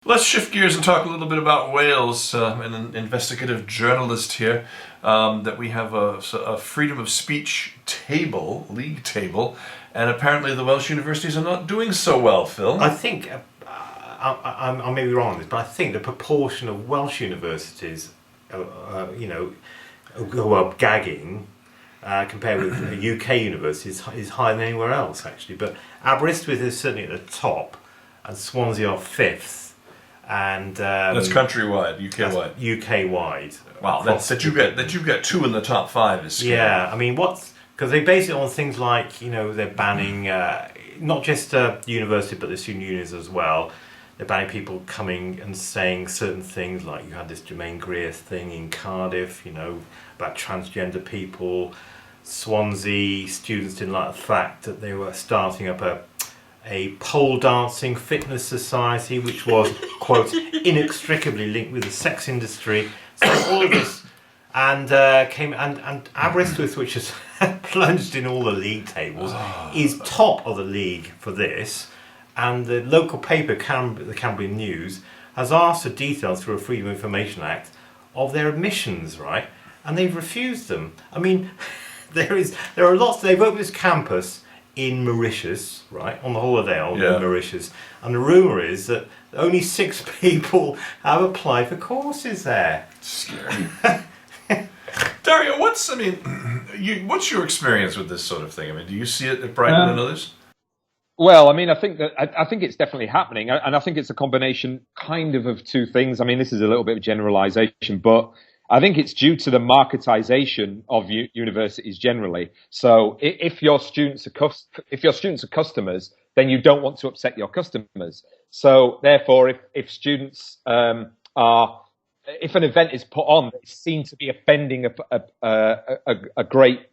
Let's shift gears and talk a little bit about Wales. An investigative journalist here. That we have a freedom of speech table, league table, and apparently the Welsh universities are not doing so well, Phil. I think I may be wrong on this, but I think the proportion of Welsh universities, who are gagging compared with UK universities is higher than anywhere else actually. But Aberystwyth is certainly at the top, and Swansea are fifth, and That's countrywide, UK-wide. UK-wide. Wow, that you get two in the top five is scary. Yeah, I mean, because they base it on things like, they're banning not just university but the student unions as well. They're banning people coming and saying certain things, like you had this Jermaine Greer thing in Cardiff, about transgender people. Swansea students didn't like the fact that they were starting up a pole dancing fitness society, which was, quote, inextricably linked with the sex industry. So all of this, and Aberystwyth, which has plunged in all the league tables, is top of the league for this. And the local paper, the Cambrian News, has asked for details through a Freedom of Information Act of their admissions, right? And they've refused them. I mean, there are lots. They've opened this campus in Mauritius, right, on the holiday island in Mauritius, and the rumour is that only 6 people have applied for courses there. Scary. Dario, what's your experience with this sort of thing? I mean, do you see it at Brighton and others? Well, I mean, I think it's definitely happening, and I think it's a combination kind of two things. I mean, this is a little bit of generalization, but I think it's due to the marketization of universities generally. So if your students are customers, then you don't want to upset your customers. So therefore, if students if an event is put on that's seen to be offending a great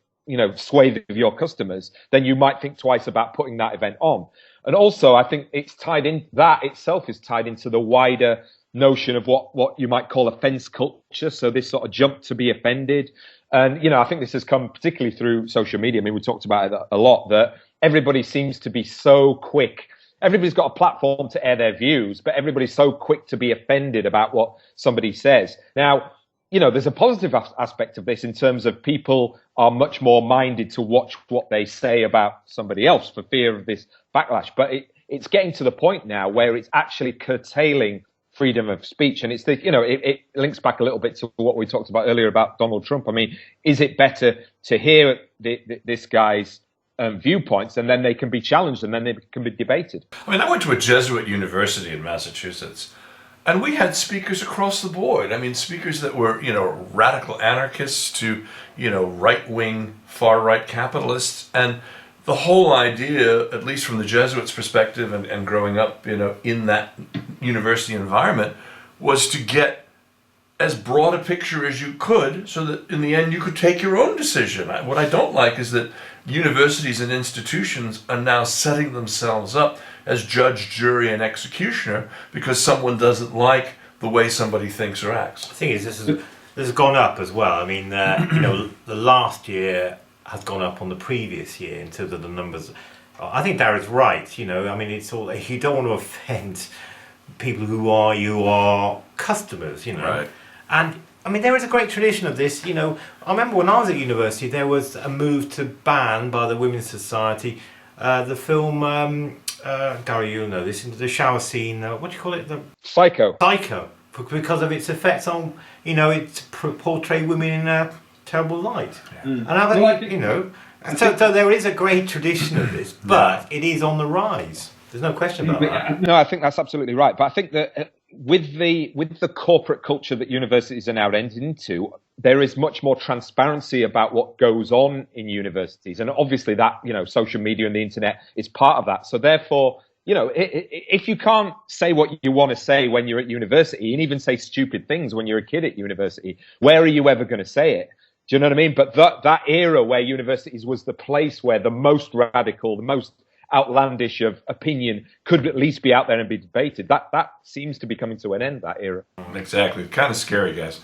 swathe of your customers, then you might think twice about putting that event on. And also, I think it's tied in, that itself is tied into the wider notion of what you might call offence culture. So this sort of jump to be offended. And, I think this has come particularly through social media. I mean, we talked about it a lot, that everybody seems to be so quick. Everybody's got a platform to air their views, but everybody's so quick to be offended about what somebody says. Now, there's a positive aspect of this in terms of people are much more minded to watch what they say about somebody else for fear of this backlash. But it's getting to the point now where it's actually curtailing freedom of speech. And it's it links back a little bit to what we talked about earlier about Donald Trump. I mean, is it better to hear this guy's viewpoints, and then they can be challenged, and then they can be debated? I mean, I went to a Jesuit university in Massachusetts, and we had speakers across the board. I mean, speakers that were, radical anarchists to, right-wing, far-right capitalists. And the whole idea, at least from the Jesuits' perspective and growing up, in that university environment, was to get as broad a picture as you could so that in the end you could take your own decision. What I don't like is that universities and institutions are now setting themselves up as judge, jury, and executioner because someone doesn't like the way somebody thinks or acts. The thing is, this has gone up as well. I mean, the last year has gone up on the previous year in terms of the numbers. I think Darren's right. I mean, it's all, you don't want to offend people who are your customers. Right. And I mean, there is a great tradition of this. I remember when I was at university, there was a move to ban by the Women's Society the film. Gary, you'll know this. The shower scene. What do you call it? The Psycho. Psycho, because of its effects on it portray women in a terrible light. And so there is a great tradition of this, but it is on the rise. There's no question about that. No, I think that's absolutely right. But I think that with the corporate culture that universities are now entering into, there is much more transparency about what goes on in universities. And obviously that, social media and the internet is part of that. So therefore, if you can't say what you want to say when you're at university, and even say stupid things when you're a kid at university, where are you ever going to say it? Do you know what I mean? But that era where universities was the place where the most radical, the most outlandish of opinion could at least be out there and be debated, that seems to be coming to an end, that era. Exactly. Kind of scary, guys.